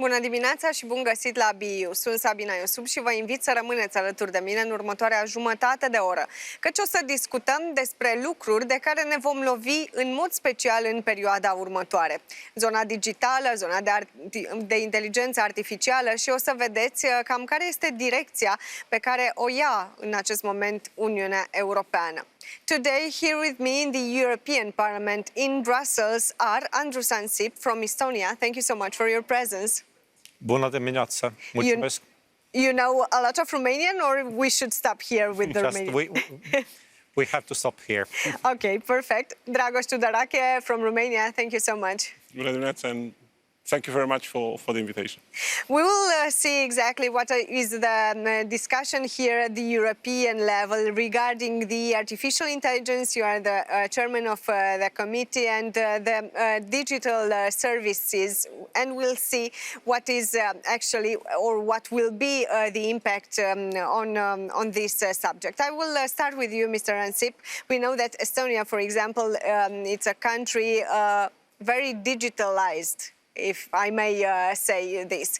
Bună dimineața și bun găsit la BU. Sunt Sabina Iosub și vă invit să rămâneți alături de mine în următoarea jumătate de oră, căci o să discutăm despre lucruri de care ne vom lovi în mod special în perioada următoare. Zona digitală, zona de inteligență artificială și o să vedeți cam care este direcția pe care o ia în acest moment Uniunea Europeană. Today, here with me in the European Parliament in Brussels are Andrus Ansip from Estonia. Thank you so much for your presence. Bună dimineața. Mulțumesc. You know a lot of Romanian, or we should stop here with the Romanian? We have to stop here. Okay, perfect. Dragoș Tudarache from Romania, thank you so much. Bună dimineața, and thank you very much for the invitation. We will see exactly what is the discussion here at the European level regarding the artificial intelligence. You are the chairman of the committee and the digital services, and we'll see what is actually or what will be the impact on this subject. I will start with you, Mr. Ansip. We know that Estonia, for example, it's a country very digitalized, if I may say this.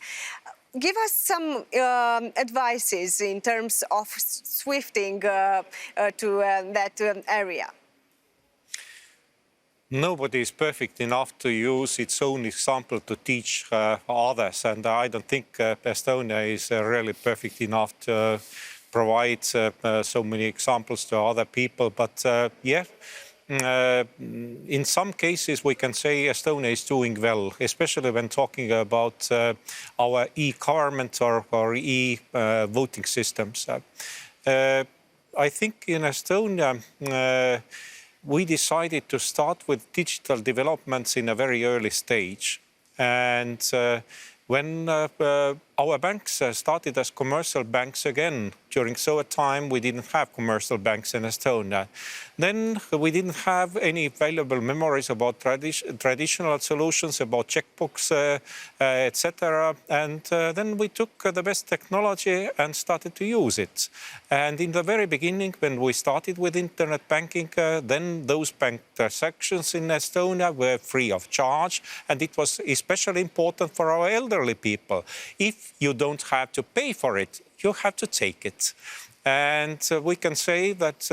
Give us some advices in terms of swifting to that area. Nobody is perfect enough to use its own example to teach others, and I don't think Estonia is really perfect enough to provide so many examples to other people, but yeah. In some cases, we can say Estonia is doing well, especially when talking about our e-government or e-voting systems. I think in Estonia, we decided to start with digital developments in a very early stage. And when our banks started as commercial banks again, during a time we didn't have commercial banks in Estonia. Then we didn't have any valuable memories about traditional solutions, about checkbooks, etc. And then we took the best technology and started to use it. And in the very beginning, when we started with internet banking, then those bank transactions in Estonia were free of charge. And it was especially important for our elderly people. If you don't have to pay for it, you have to take it. And we can say that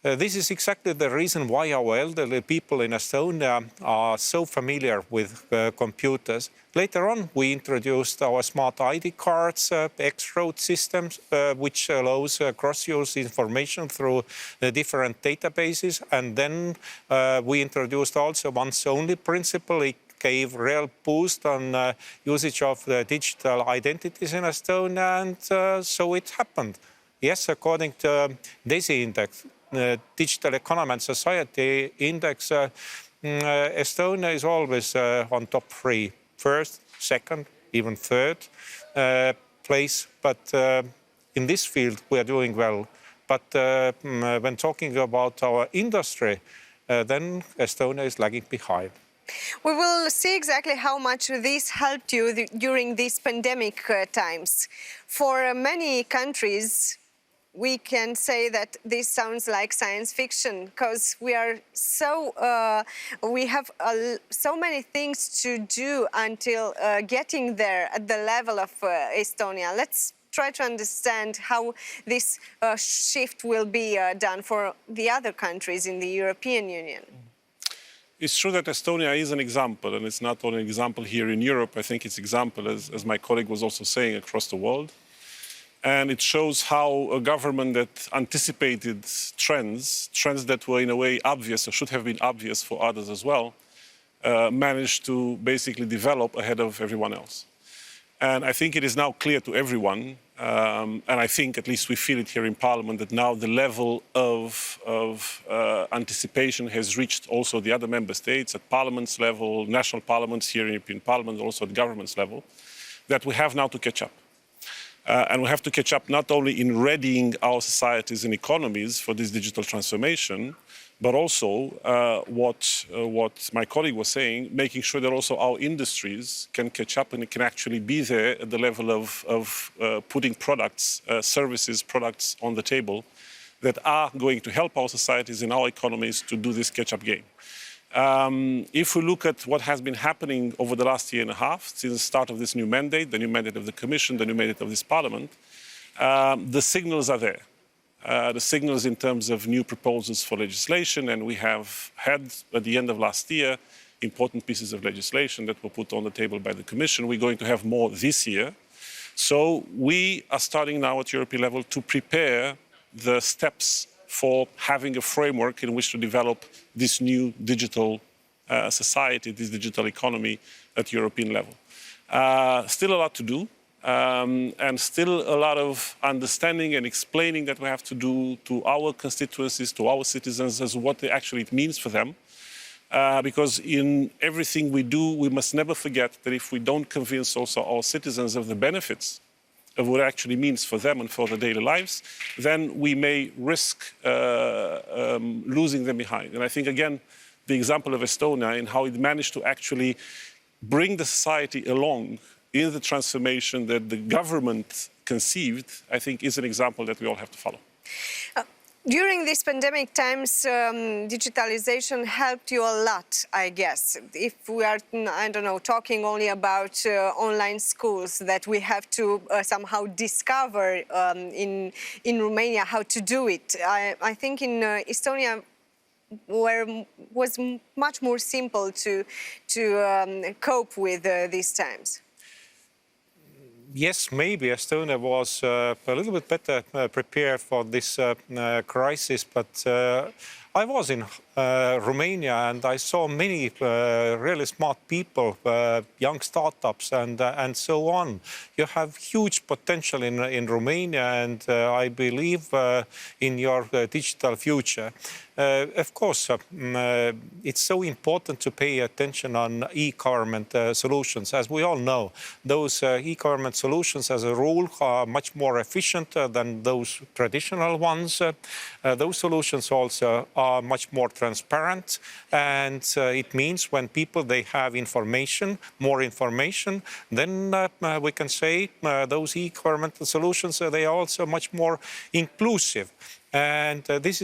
this is exactly the reason why our elderly people in Estonia are so familiar with computers. Later on, we introduced our smart ID cards, X-road systems, which allows cross-use information through the different databases. And then we introduced also once-only principle. It gave real boost on usage of the digital identities in Estonia, and so it happened. Yes, according to DESI index, Digital Economy and Society Index, Estonia is always on top 3, first, second, even third place. But in this field, we are doing well. But when talking about our industry, then Estonia is lagging behind. We will see exactly how much this helped you during these pandemic times. For many countries, we can say that this sounds like science fiction because we are we have so many things to do until getting there at the level of Estonia. Let's try to understand how this shift will be done for the other countries in the European Union. It's true that Estonia is an example, and it's not only an example here in Europe. I think it's an example, as my colleague was also saying, across the world. And it shows how a government that anticipated trends that were in a way obvious or should have been obvious for others as well, managed to basically develop ahead of everyone else. And I think it is now clear to everyone, and I think at least we feel it here in Parliament, that now the level of anticipation has reached also the other member states at parliaments level, national parliaments here in European Parliament, also at governments level, that we have now to catch up. And we have to catch up not only in readying our societies and economies for this digital transformation, but also what my colleague was saying, making sure that also our industries can catch up and can actually be there at the level of putting products, services, products on the table that are going to help our societies and our economies to do this catch-up game. If we look at what has been happening over the last year and a half, since the start of this new mandate, the new mandate of the Commission, the new mandate of this Parliament, the signals are there. The signals in terms of new proposals for legislation, and we have had, at the end of last year, important pieces of legislation that were put on the table by the Commission. We're going to have more this year. So we are starting now at European level to prepare the steps for having a framework in which to develop this new digital society, this digital economy at European level. Still a lot to do, and still a lot of understanding and explaining that we have to do to our constituencies, to our citizens, as what actually it means for them. Because in everything we do, we must never forget that if we don't convince also our citizens of the benefits of what it actually means for them and for their daily lives, then we may risk losing them behind. And I think, again, the example of Estonia and how it managed to actually bring the society along in the transformation that the government conceived, I think is an example that we all have to follow. During these pandemic times, digitalization helped you a lot, I guess. If we are, I don't know, talking only about online schools that we have to somehow discover in Romania how to do it. I think in Estonia was much more simple to cope with these times. Yes, maybe Estonia was a little bit better prepared for this crisis, but I was in Romania and I saw many really smart people, young startups and so on. You have huge potential in Romania, and I believe in your digital future. Of course, it's so important to pay attention on e-government solutions. As we all know, those e-government solutions as a rule are much more efficient than those traditional ones. Those solutions also are much more transparent, and it means when people they have information, more information, then we can say those e-government solutions they are also much more inclusive. And this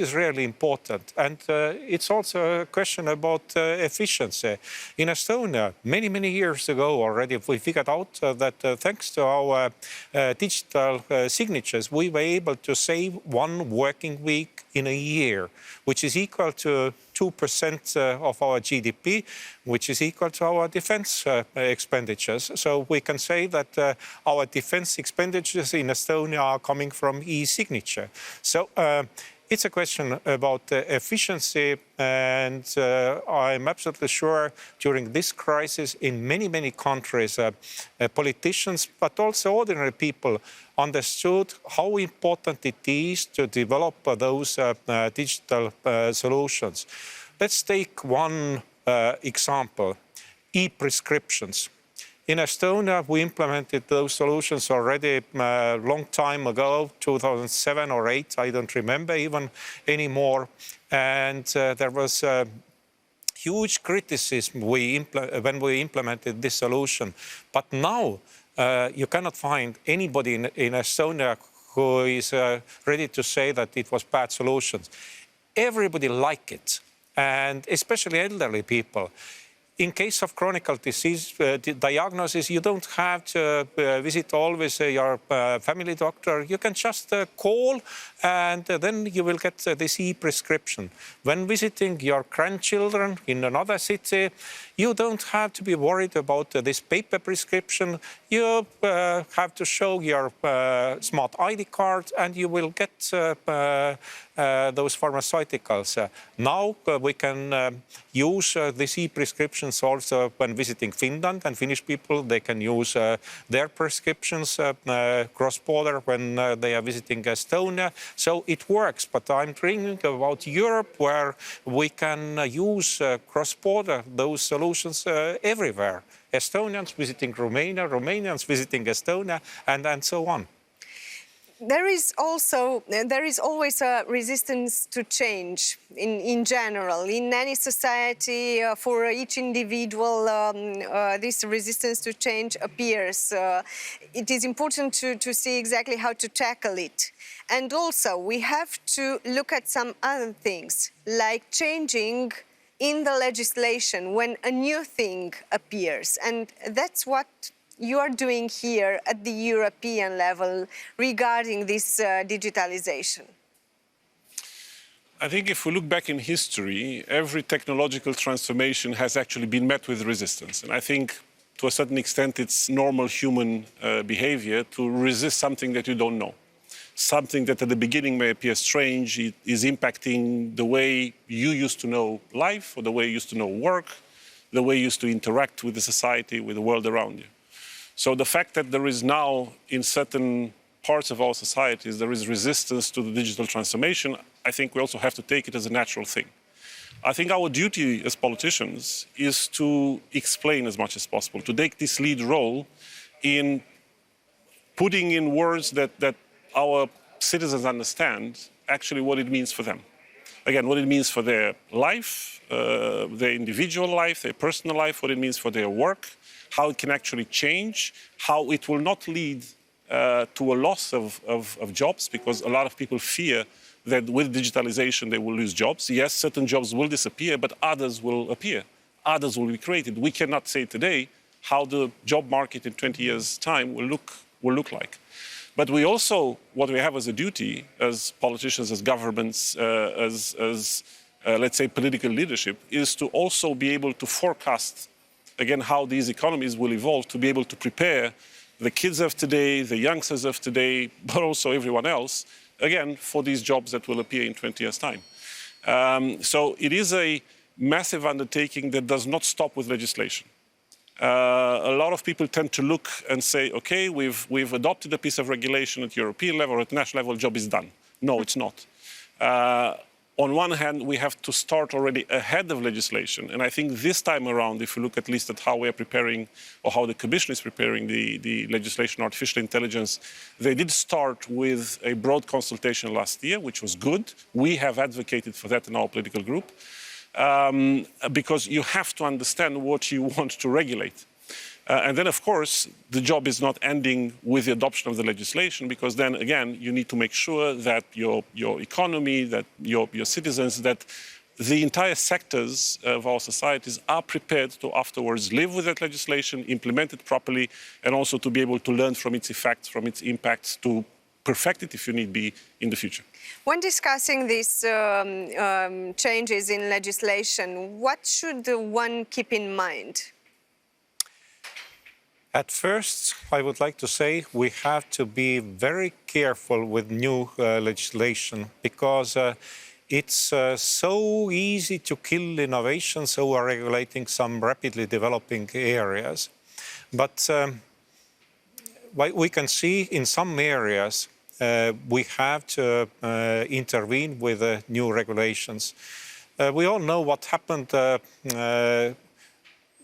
is really important. And it's also a question about efficiency. In Estonia, many years ago already, we figured out that thanks to our digital signatures, we were able to save 1 working week in a year, which is equal to 2% of our GDP, which is equal to our defense expenditures. So we can say that our defense expenditures in Estonia are coming from e-signature. So it's a question about efficiency, and I'm absolutely sure during this crisis in many countries, politicians, but also ordinary people understood how important it is to develop those digital solutions. Let's take one example, e-prescriptions. In Estonia, we implemented those solutions already a long time ago, 2007 or 2008, I don't remember even anymore. And there was huge criticism when we implemented this solution. But now you cannot find anybody in Estonia who is ready to say that it was bad solutions. Everybody liked it, and especially elderly people. In case of chronic disease diagnosis, you don't have to visit always your family doctor. You can just call, and then you will get this e-prescription. When visiting your grandchildren in another city, you don't have to be worried about this paper prescription. You have to show your smart ID card, and you will get those pharmaceuticals. Now we can use this e-prescriptions also when visiting Finland, and Finnish people, they can use their prescriptions cross-border when they are visiting Estonia. So it works, but I'm thinking about Europe where we can use cross-border those solutions everywhere. Estonians visiting Romania, Romanians visiting Estonia, and so on. There is always a resistance to change in general. In any society, for each individual, this resistance to change appears. It is important to see exactly how to tackle it. And also, we have to look at some other things, like changing in the legislation when a new thing appears. And that's what you are doing here at the European level regarding this digitalization. I think if we look back in history, every technological transformation has actually been met with resistance. And I think to a certain extent it's normal human behavior to resist something that you don't know. Something that at the beginning may appear strange, it is impacting the way you used to know life, or the way you used to know work, the way you used to interact with the society, with the world around you. So the fact that there is now, in certain parts of our societies, there is resistance to the digital transformation, I think we also have to take it as a natural thing. I think our duty as politicians is to explain as much as possible, to take this lead role in putting in words that our citizens understand actually what it means for them. Again, what it means for their life, their individual life, their personal life, what it means for their work, how it can actually change, how it will not lead to a loss of jobs, because a lot of people fear that with digitalization they will lose jobs. Yes, certain jobs will disappear, but others will appear. Others will be created. We cannot say today how the job market in 20 years' time will look like. But we also, what we have as a duty, as politicians, as governments, let's say political leadership, is to also be able to forecast, again, how these economies will evolve, to be able to prepare the kids of today, the youngsters of today, but also everyone else, again, for these jobs that will appear in 20 years' time. So it is a massive undertaking that does not stop with legislation. A lot of people tend to look and say, okay, we've adopted a piece of regulation at European level or at national level, job is done. No, it's not. On one hand, we have to start already ahead of legislation. And I think this time around, if you look at least at how we are preparing, or how the Commission is preparing the legislation on artificial intelligence, they did start with a broad consultation last year, which was good. We have advocated for that in our political group. Because you have to understand what you want to regulate. And then, of course, the job is not ending with the adoption of the legislation, because then, again, you need to make sure that your economy, that your citizens, that the entire sectors of our societies are prepared to afterwards live with that legislation, implement it properly, and also to be able to learn from its effects, from its impacts, to perfect it if you need be in the future. When discussing these changes in legislation, what should one keep in mind? At first, I would like to say we have to be very careful with new legislation, because it's so easy to kill innovation, so we're regulating some rapidly developing areas. But we can see in some areas we have to intervene with new regulations. We all know what happened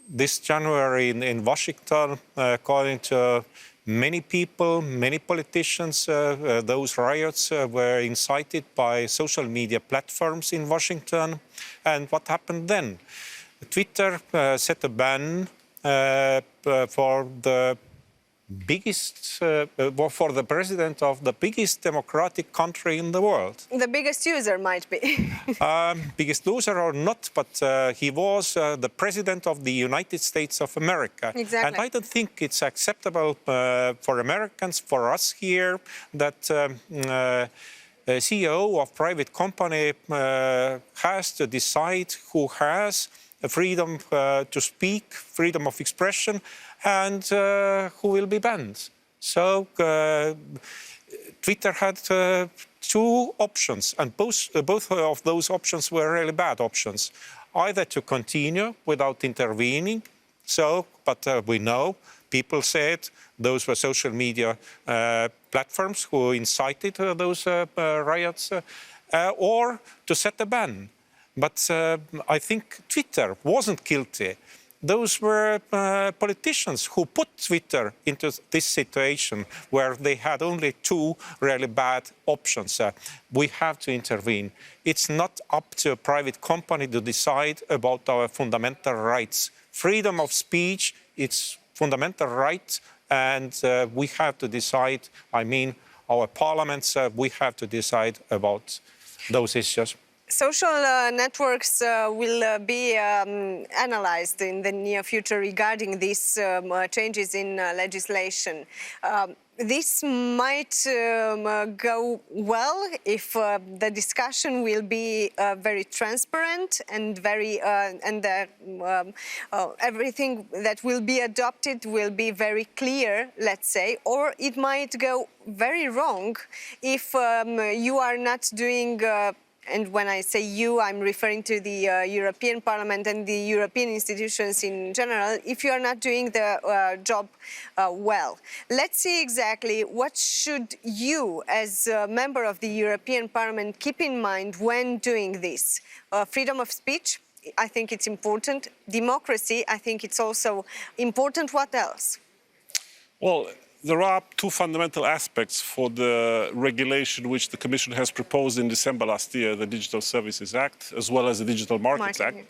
this January in Washington, according to many people, many politicians. Those riots were incited by social media platforms in Washington. And what happened then? Twitter set a ban for the biggest, for the president of the biggest democratic country in the world. The biggest user might be. Biggest loser or not, but he was the president of the United States of America. Exactly. And I don't think it's acceptable for Americans, for us here, that a CEO of private company has to decide who has freedom to speak, freedom of expression, and who will be banned. So Twitter had two options, and both of those options were really bad options. Either to continue without intervening, but we know people said those were social media platforms who incited those riots, or to set a ban. But I think Twitter wasn't guilty. Those were politicians who put Twitter into this situation where they had only two really bad options. We have to intervene. It's not up to a private company to decide about our fundamental rights. Freedom of speech, it's fundamental right, and we have to decide, I mean, our parliaments, we have to decide about those issues. Social networks will be analyzed in the near future regarding these changes in legislation. This might go well if the discussion will be very transparent and everything that will be adopted will be very clear, let's say, or it might go very wrong if you are not doing and when I say you, I'm referring to the European Parliament and the European institutions in general, if you are not doing the job well. Let's see exactly what should you, as a member of the European Parliament, keep in mind when doing this. Freedom of speech, I think it's important. Democracy, I think it's also important. What else? Well, there are two fundamental aspects for the regulation which the Commission has proposed in December last year, the Digital Services Act, as well as the Digital Markets Act,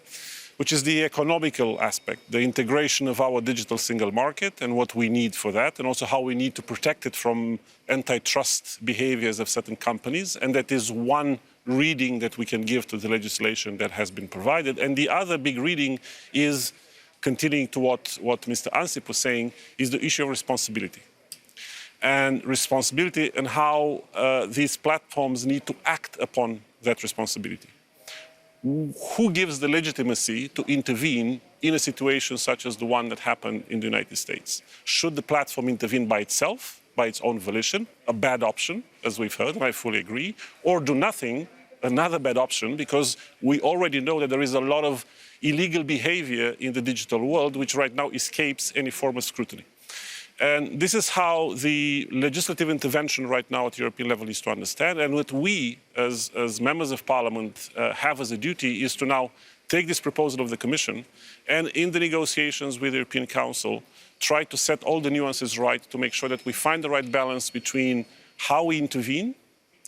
which is the economical aspect, the integration of our digital single market and what we need for that, and also how we need to protect it from antitrust behaviors of certain companies. And that is one reading that we can give to the legislation that has been provided. And the other big reading is, continuing to what Mr. Ansip was saying, is the issue of responsibility. And responsibility and how these platforms need to act upon that responsibility. Who gives the legitimacy to intervene in a situation such as the one that happened in the United States? Should the platform intervene by itself, by its own volition, a bad option, as we've heard, and I fully agree, or do nothing, another bad option, because we already know that there is a lot of illegal behavior in the digital world which right now escapes any form of scrutiny. And this is how the legislative intervention right now at European level is to understand. And what we, as members of Parliament, have as a duty is to now take this proposal of the Commission and in the negotiations with the European Council, try to set all the nuances right to make sure that we find the right balance between how we intervene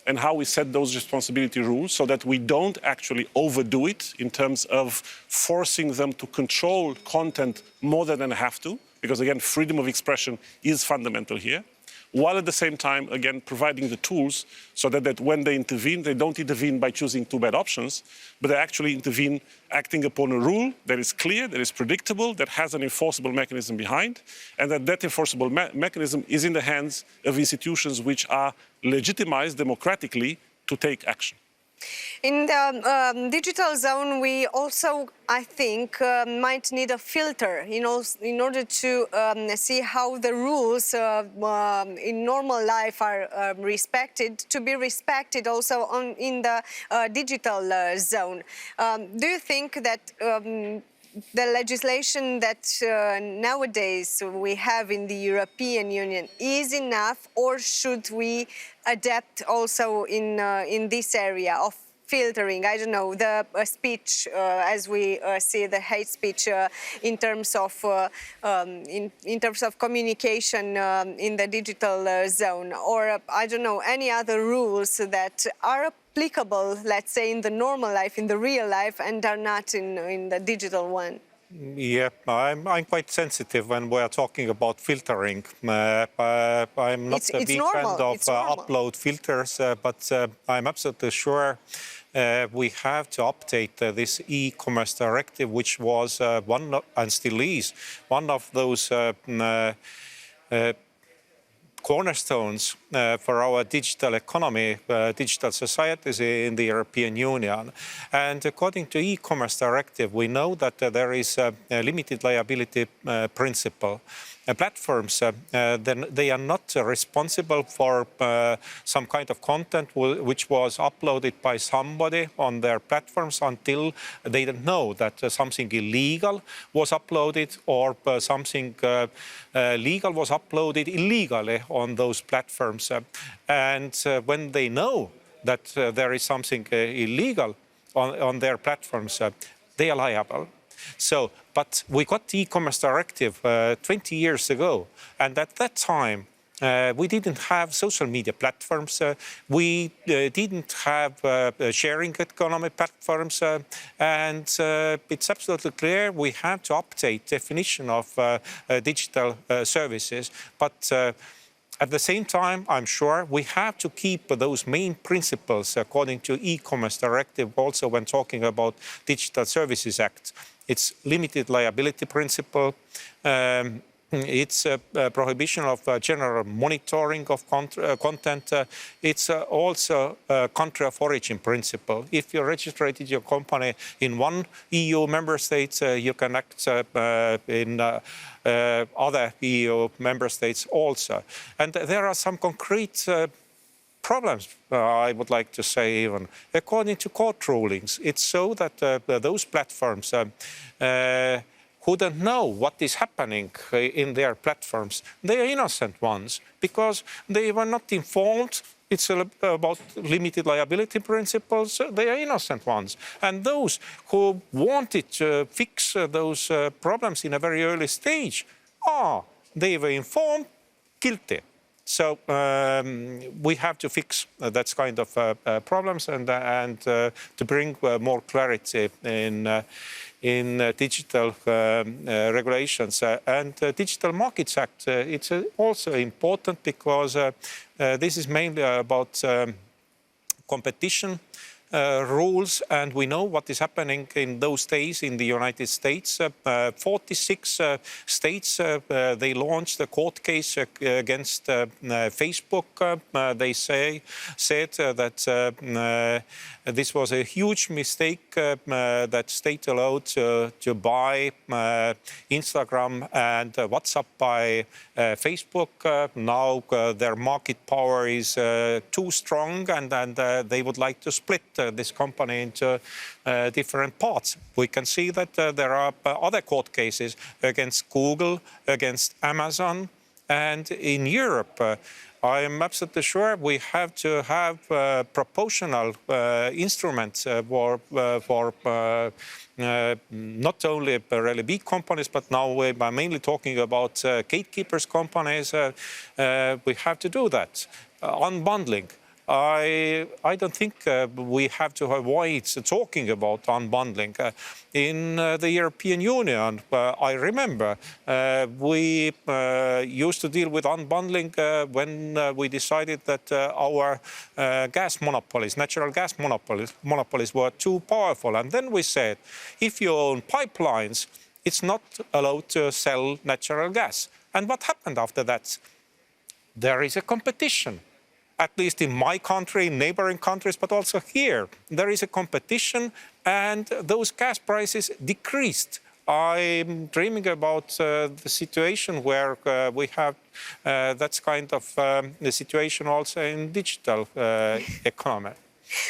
and how we set those responsibility rules so that we don't actually overdo it in terms of forcing them to control content more than they have to. Because again, freedom of expression is fundamental here, while at the same time, again, providing the tools so that when they don't intervene by choosing two bad options, but they actually intervene acting upon a rule that is clear, that is predictable, that has an enforceable mechanism behind, and that enforceable mechanism is in the hands of institutions which are legitimized democratically to take action. In the digital zone, we also, I think, might need a filter in order to see how the rules in normal life are respected, to be respected also in the digital zone. Do you think that the legislation that nowadays we have in the European Union is enough, or should we adapt also in this area of filtering? I don't know, the speech, as we see the hate speech in terms of communication in the digital zone, or I don't know, any other rules that are applicable, let's say, in the normal life, in the real life, and are not in the digital one? Yeah, I'm quite sensitive when we're talking about filtering. I'm not a big fan of upload filters, but I'm absolutely sure we have to update this e-commerce directive, which was and still is one of those cornerstones for our digital economy, digital societies in the European Union. And according to e-commerce directive, we know that there is a limited liability principle. Platforms, then they are not responsible for some kind of content which was uploaded by somebody on their platforms until they don't know that something illegal was uploaded or something legal was uploaded illegally on those platforms. And when they know that there is something illegal on their platforms, they are liable. So, but we got the e-commerce directive 20 years ago, and at that time we didn't have social media platforms, we didn't have sharing economy platforms, and it's absolutely clear we have to update definition of digital services. But At the same time, I'm sure we have to keep those main principles according to e-commerce directive also when talking about Digital Services Act. It's limited liability principle. It's a prohibition of general monitoring of content. It's also a country of origin principle. If you registered your company in one EU member state, you can act in other EU member states also. And there are some concrete problems, I would like to say even. According to court rulings, it's so that those platforms who don't know what is happening in their platforms, they are innocent ones because they were not informed. It's about limited liability principles. They are innocent ones. And those who wanted to fix those problems in a very early stage, they were informed, guilty. So we have to fix that kind of problems and to bring more clarity in digital regulations. And Digital Markets Act, it's also important because this is mainly about competition rules, and we know what is happening in those days in the United States. 46 states, they launched a court case against Facebook. They said that this was a huge mistake that state allowed to buy Instagram and WhatsApp by Facebook. Now their market power is too strong, and they would like to split this company into different parts. We can see that there are other court cases against Google, against Amazon, and in Europe. I am absolutely sure we have to have proportional instruments for not only really big companies, but now we're mainly talking about gatekeepers companies. We have to do that. Unbundling. I don't think we have to avoid talking about unbundling. In the European Union, I remember we used to deal with unbundling when we decided that our gas monopolies, natural gas monopolies were too powerful. And then we said, if you own pipelines, it's not allowed to sell natural gas. And what happened after that? There is a competition. At least in my country, in neighboring countries, but also here, there is a competition and those gas prices decreased. I'm dreaming about the situation where we have that kind of the situation also in digital economy.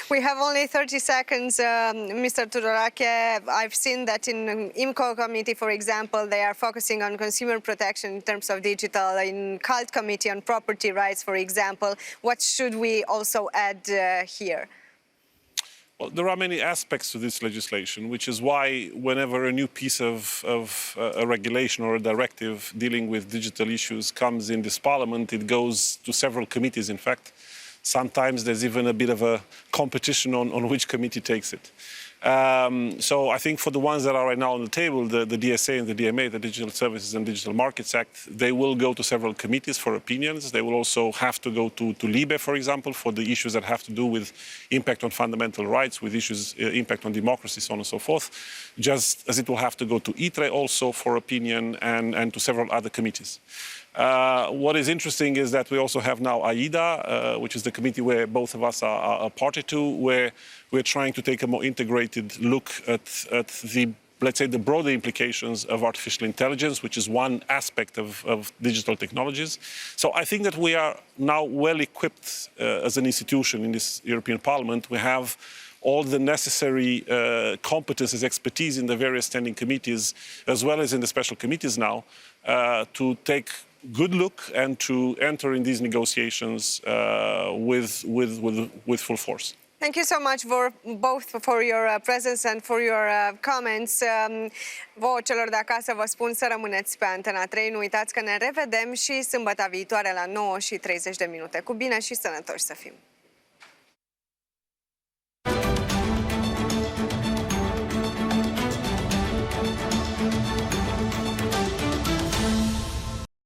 We have only 30 seconds, Mr. Tudorake. I've seen that in IMCO committee, for example, they are focusing on consumer protection in terms of digital. In CULT committee on property rights, for example. What should we also add here? Well, there are many aspects to this legislation, which is why whenever a new piece of a regulation or a directive dealing with digital issues comes in this parliament, it goes to several committees, in fact. Sometimes there's even a bit of a competition on which committee takes it. So I think for the ones that are right now on the table, the DSA and the DMA, the Digital Services and Digital Markets Act, they will go to several committees for opinions. They will also have to go to LIBE, for example, for the issues that have to do with impact on fundamental rights, with issues, impact on democracy, so on and so forth, just as it will have to go to ITRE also for opinion and to several other committees. What is interesting is that we also have now AIDA, which is the committee where both of us are a party to, where we're trying to take a more integrated look at the, let's say, the broader implications of artificial intelligence, which is one aspect of digital technologies. So I think that we are now well equipped as an institution in this European Parliament. We have all the necessary competences, expertise in the various standing committees, as well as in the special committees now, to take good look and to enter in these negotiations with full force. Thank you so much both for your presence and for your comments. Vouă celor de acasă vă spun să rămâneți pe Antena 3. Nu uitați că ne revedem și sâmbătă viitoare la 9:30. Cu bine și sănătoși să fim!